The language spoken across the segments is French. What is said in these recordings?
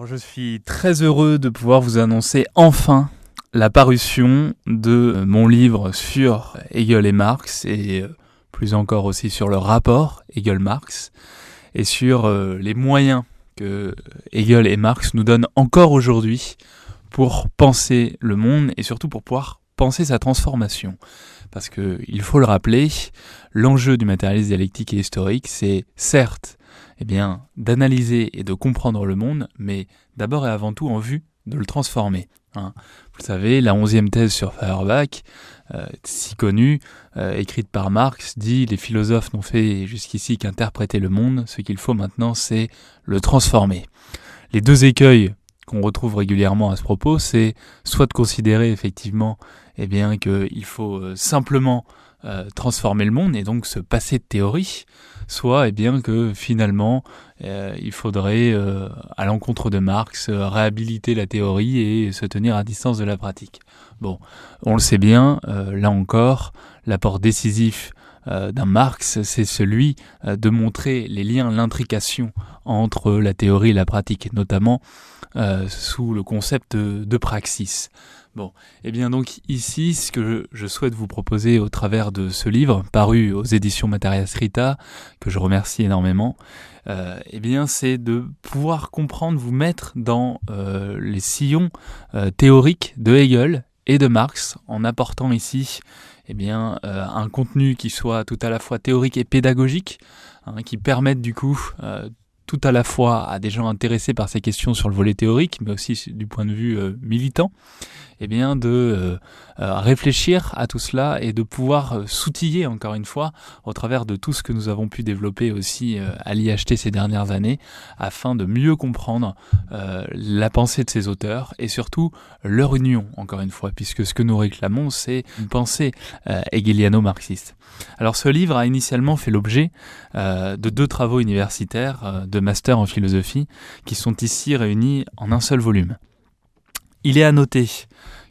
Je suis très heureux de pouvoir vous annoncer enfin la parution de mon livre sur Hegel et Marx et plus encore aussi sur le rapport Hegel-Marx et sur les moyens que Hegel et Marx nous donnent encore aujourd'hui pour penser le monde et surtout pour pouvoir penser sa transformation. Parce que, il faut le rappeler, l'enjeu du matérialisme dialectique et historique, c'est certes d'analyser et de comprendre le monde, mais d'abord et avant tout en vue de le transformer. Vous le savez, la 11e thèse sur Feuerbach, si connue, écrite par Marx, dit « Les philosophes n'ont fait jusqu'ici qu'interpréter le monde, ce qu'il faut maintenant, c'est le transformer ». Les deux écueils qu'on retrouve régulièrement à ce propos, c'est soit de considérer effectivement qu'il faut simplement transformer le monde et donc se passer de théorie, soit que finalement il faudrait, à l'encontre de Marx, réhabiliter la théorie et se tenir à distance de la pratique. Bon, on le sait bien, là encore, l'apport décisif d'un Marx, c'est celui de montrer les liens, l'intrication entre la théorie et la pratique, notamment sous le concept de praxis. Bon, donc ici, ce que je souhaite vous proposer au travers de ce livre, paru aux éditions Materia Scrita, que je remercie énormément, c'est de pouvoir comprendre, vous mettre dans les sillons théoriques de Hegel et de Marx, en apportant ici un contenu qui soit tout à la fois théorique et pédagogique, qui permette du coup tout à la fois à des gens intéressés par ces questions sur le volet théorique, mais aussi du point de vue militant, de réfléchir à tout cela et de pouvoir s'outiller encore une fois au travers de tout ce que nous avons pu développer aussi à l'IHT ces dernières années, afin de mieux comprendre la pensée de ces auteurs et surtout leur union, encore une fois, puisque ce que nous réclamons, c'est une pensée hegeliano-marxiste. Alors ce livre a initialement fait l'objet de 2 travaux universitaires de master en philosophie qui sont ici réunis en un seul volume. Il est à noter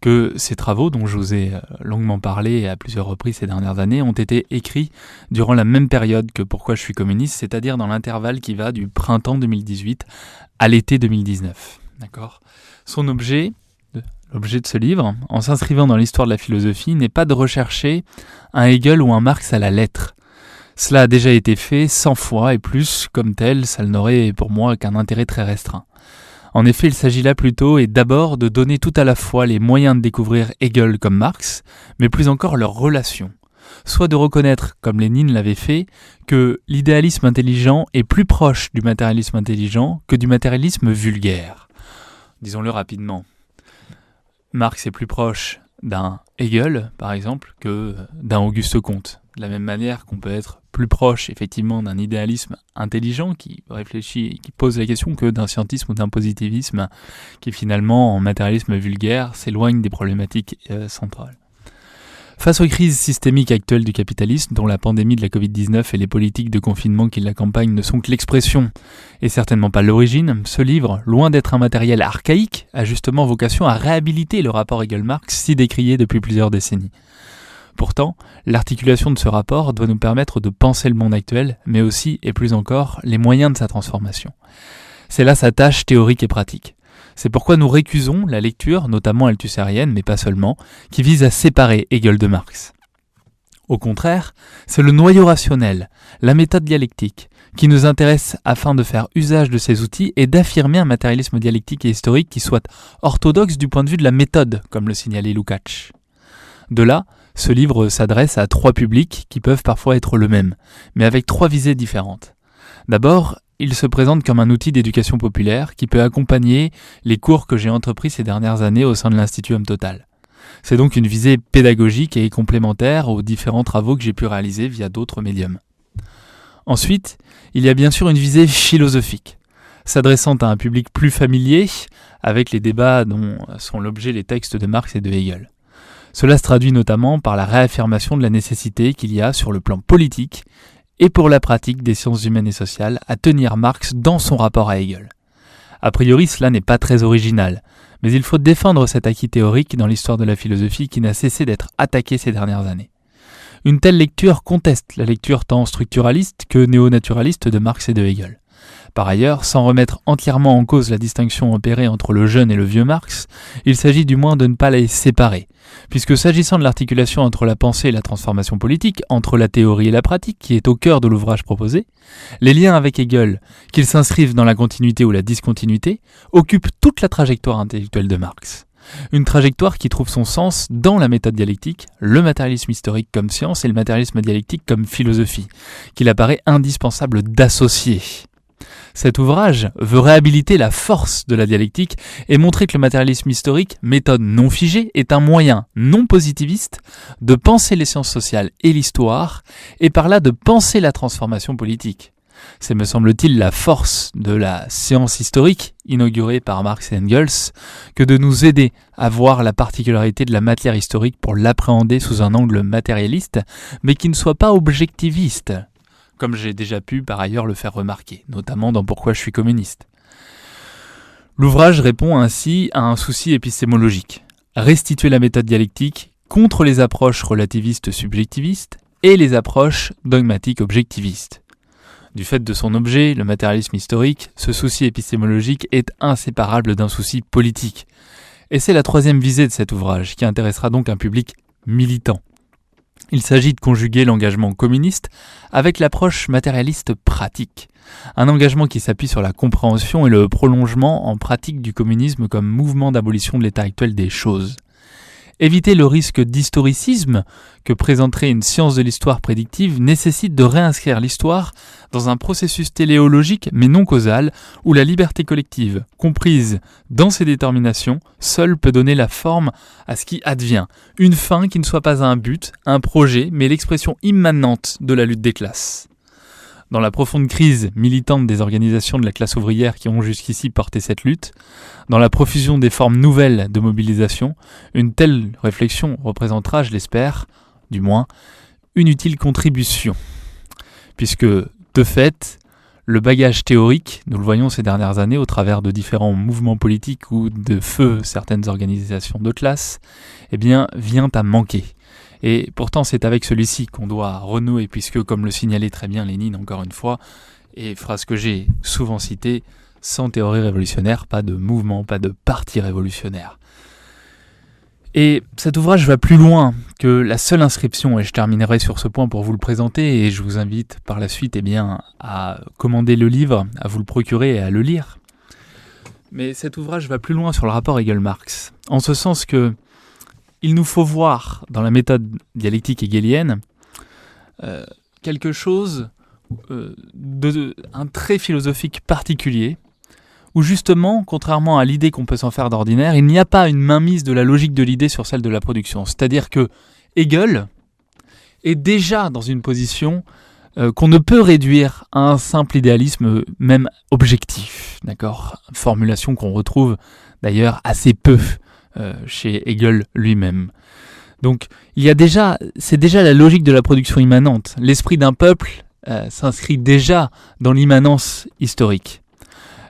que ces travaux, dont je vous ai longuement parlé à plusieurs reprises ces dernières années, ont été écrits durant la même période que Pourquoi je suis communiste, c'est-à-dire dans l'intervalle qui va du printemps 2018 à l'été 2019. D'accord ? L'objet de ce livre, en s'inscrivant dans l'histoire de la philosophie, n'est pas de rechercher un Hegel ou un Marx à la lettre. Cela a déjà été fait 100 fois et plus, comme tel, ça n'aurait pour moi qu'un intérêt très restreint. En effet, il s'agit là plutôt et d'abord de donner tout à la fois les moyens de découvrir Hegel comme Marx, mais plus encore leurs relations. Soit de reconnaître, comme Lénine l'avait fait, que l'idéalisme intelligent est plus proche du matérialisme intelligent que du matérialisme vulgaire. Disons-le rapidement. Marx est plus proche d'un Hegel, par exemple, que d'un Auguste Comte. De la même manière qu'on peut être plus proche, effectivement, d'un idéalisme intelligent qui réfléchit et qui pose la question que d'un scientisme ou d'un positivisme qui, finalement, en matérialisme vulgaire, s'éloigne des problématiques centrales. Face aux crises systémiques actuelles du capitalisme, dont la pandémie de la Covid-19 et les politiques de confinement qui l'accompagnent ne sont que l'expression et certainement pas l'origine, ce livre, loin d'être un matériel archaïque, a justement vocation à réhabiliter le rapport Hegel-Marx si décrié depuis plusieurs décennies. Pourtant, l'articulation de ce rapport doit nous permettre de penser le monde actuel, mais aussi, et plus encore, les moyens de sa transformation. C'est là sa tâche théorique et pratique. C'est pourquoi nous récusons la lecture, notamment althussérienne, mais pas seulement, qui vise à séparer Hegel de Marx. Au contraire, c'est le noyau rationnel, la méthode dialectique, qui nous intéresse afin de faire usage de ces outils et d'affirmer un matérialisme dialectique et historique qui soit orthodoxe du point de vue de la méthode, comme le signalait Lukács. De là, ce livre s'adresse à 3 publics qui peuvent parfois être le même, mais avec 3 visées différentes. D'abord, il se présente comme un outil d'éducation populaire qui peut accompagner les cours que j'ai entrepris ces dernières années au sein de l'Institut Homme Total. C'est donc une visée pédagogique et complémentaire aux différents travaux que j'ai pu réaliser via d'autres médiums. Ensuite, il y a bien sûr une visée philosophique, s'adressant à un public plus familier avec les débats dont sont l'objet les textes de Marx et de Hegel. Cela se traduit notamment par la réaffirmation de la nécessité qu'il y a sur le plan politique et pour la pratique des sciences humaines et sociales à tenir Marx dans son rapport à Hegel. A priori, cela n'est pas très original, mais il faut défendre cet acquis théorique dans l'histoire de la philosophie qui n'a cessé d'être attaqué ces dernières années. Une telle lecture conteste la lecture tant structuraliste que néo-naturaliste de Marx et de Hegel. Par ailleurs, sans remettre entièrement en cause la distinction opérée entre le jeune et le vieux Marx, il s'agit du moins de ne pas les séparer, puisque s'agissant de l'articulation entre la pensée et la transformation politique, entre la théorie et la pratique, qui est au cœur de l'ouvrage proposé, les liens avec Hegel, qu'ils s'inscrivent dans la continuité ou la discontinuité, occupent toute la trajectoire intellectuelle de Marx. Une trajectoire qui trouve son sens dans la méthode dialectique, le matérialisme historique comme science et le matérialisme dialectique comme philosophie, qu'il apparaît indispensable d'associer. Cet ouvrage veut réhabiliter la force de la dialectique et montrer que le matérialisme historique, méthode non figée, est un moyen non positiviste de penser les sciences sociales et l'histoire, et par là de penser la transformation politique. C'est, me semble-t-il, la force de la séance historique inaugurée par Marx et Engels que de nous aider à voir la particularité de la matière historique pour l'appréhender sous un angle matérialiste, mais qui ne soit pas objectiviste, comme j'ai déjà pu par ailleurs le faire remarquer, notamment dans Pourquoi je suis communiste. L'ouvrage répond ainsi à un souci épistémologique, restituer la méthode dialectique contre les approches relativistes subjectivistes et les approches dogmatiques objectivistes. Du fait de son objet, le matérialisme historique, ce souci épistémologique est inséparable d'un souci politique. Et c'est la troisième visée de cet ouvrage, qui intéressera donc un public militant. Il s'agit de conjuguer l'engagement communiste avec l'approche matérialiste pratique. Un engagement qui s'appuie sur la compréhension et le prolongement en pratique du communisme comme mouvement d'abolition de l'état actuel des choses. Éviter le risque d'historicisme que présenterait une science de l'histoire prédictive nécessite de réinscrire l'histoire dans un processus téléologique mais non causal où la liberté collective, comprise dans ses déterminations, seule peut donner la forme à ce qui advient. Une fin qui ne soit pas un but, un projet, mais l'expression immanente de la lutte des classes. Dans la profonde crise militante des organisations de la classe ouvrière qui ont jusqu'ici porté cette lutte, dans la profusion des formes nouvelles de mobilisation, une telle réflexion représentera, je l'espère, du moins, une utile contribution. Puisque, de fait, le bagage théorique, nous le voyons ces dernières années au travers de différents mouvements politiques ou de feu certaines organisations de classe, eh bien, vient à manquer. Et pourtant, c'est avec celui-ci qu'on doit renouer, puisque, comme le signalait très bien Lénine, encore une fois, et phrase que j'ai souvent citée, sans théorie révolutionnaire, pas de mouvement, pas de parti révolutionnaire. Et cet ouvrage va plus loin que la seule inscription, et je terminerai sur ce point pour vous le présenter, et je vous invite par la suite à commander le livre, à vous le procurer et à le lire. Mais cet ouvrage va plus loin sur le rapport Hegel-Marx, en ce sens que il nous faut voir dans la méthode dialectique hegelienne quelque chose, un trait philosophique particulier, où justement, contrairement à l'idée qu'on peut s'en faire d'ordinaire, il n'y a pas une mainmise de la logique de l'idée sur celle de la production. C'est-à-dire que Hegel est déjà dans une position qu'on ne peut réduire à un simple idéalisme, même objectif. D'accord ? Formulation qu'on retrouve d'ailleurs assez peu chez Hegel lui-même. Donc, c'est déjà la logique de la production immanente. L'esprit d'un peuple s'inscrit déjà dans l'immanence historique.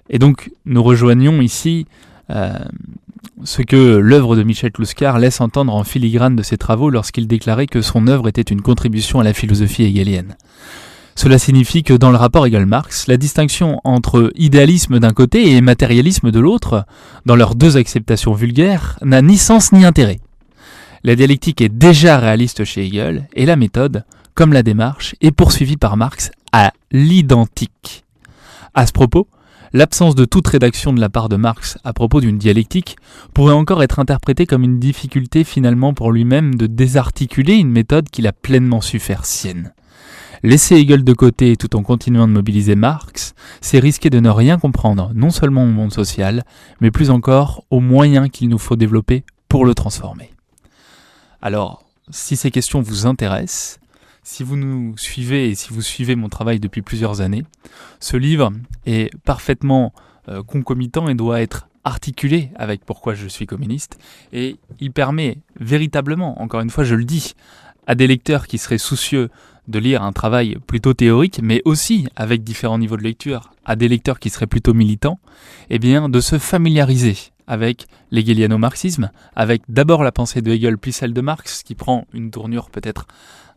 Et donc, nous rejoignons ici ce que l'œuvre de Michel Kluskar laisse entendre en filigrane de ses travaux lorsqu'il déclarait que son œuvre était une contribution à la philosophie hegelienne. Cela signifie que dans le rapport Hegel-Marx, la distinction entre idéalisme d'un côté et matérialisme de l'autre, dans leurs deux acceptations vulgaires, n'a ni sens ni intérêt. La dialectique est déjà réaliste chez Hegel, et la méthode, comme la démarche, est poursuivie par Marx à l'identique. À ce propos, l'absence de toute rédaction de la part de Marx à propos d'une dialectique pourrait encore être interprétée comme une difficulté finalement pour lui-même de désarticuler une méthode qu'il a pleinement su faire sienne. Laisser Hegel de côté tout en continuant de mobiliser Marx, c'est risquer de ne rien comprendre, non seulement au monde social, mais plus encore aux moyens qu'il nous faut développer pour le transformer. Alors, si ces questions vous intéressent, si vous nous suivez et si vous suivez mon travail depuis plusieurs années, ce livre est parfaitement concomitant et doit être articulé avec Pourquoi je suis communiste, et il permet véritablement, encore une fois je le dis, à des lecteurs qui seraient soucieux de lire un travail plutôt théorique, mais aussi avec différents niveaux de lecture, à des lecteurs qui seraient plutôt militants, eh bien de se familiariser avec l'hegeliano-marxisme, avec d'abord la pensée de Hegel puis celle de Marx, qui prend une tournure peut-être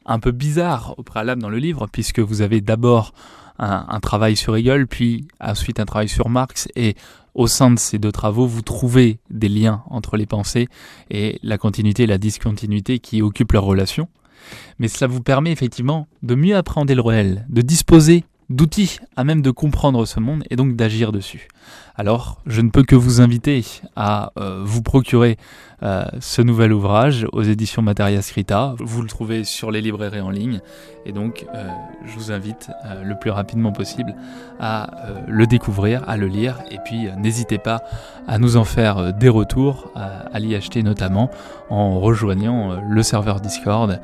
un peu bizarre au préalable dans le livre, puisque vous avez d'abord un travail sur Hegel, puis ensuite un travail sur Marx, et au sein de ces deux travaux, vous trouvez des liens entre les pensées et la continuité et la discontinuité qui occupent leur relation. Mais cela vous permet effectivement de mieux appréhender le réel, de disposer d'outils à même de comprendre ce monde et donc d'agir dessus. Alors, je ne peux que vous inviter à vous procurer ce nouvel ouvrage aux éditions Materia Scrita. Vous le trouvez sur les librairies en ligne et donc je vous invite le plus rapidement possible à le découvrir, à le lire et puis n'hésitez pas à nous en faire des retours, à l'y acheter notamment en rejoignant le serveur Discord,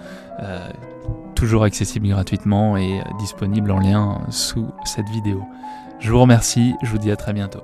toujours accessible gratuitement et disponible en lien sous cette vidéo. Je vous remercie, je vous dis à très bientôt.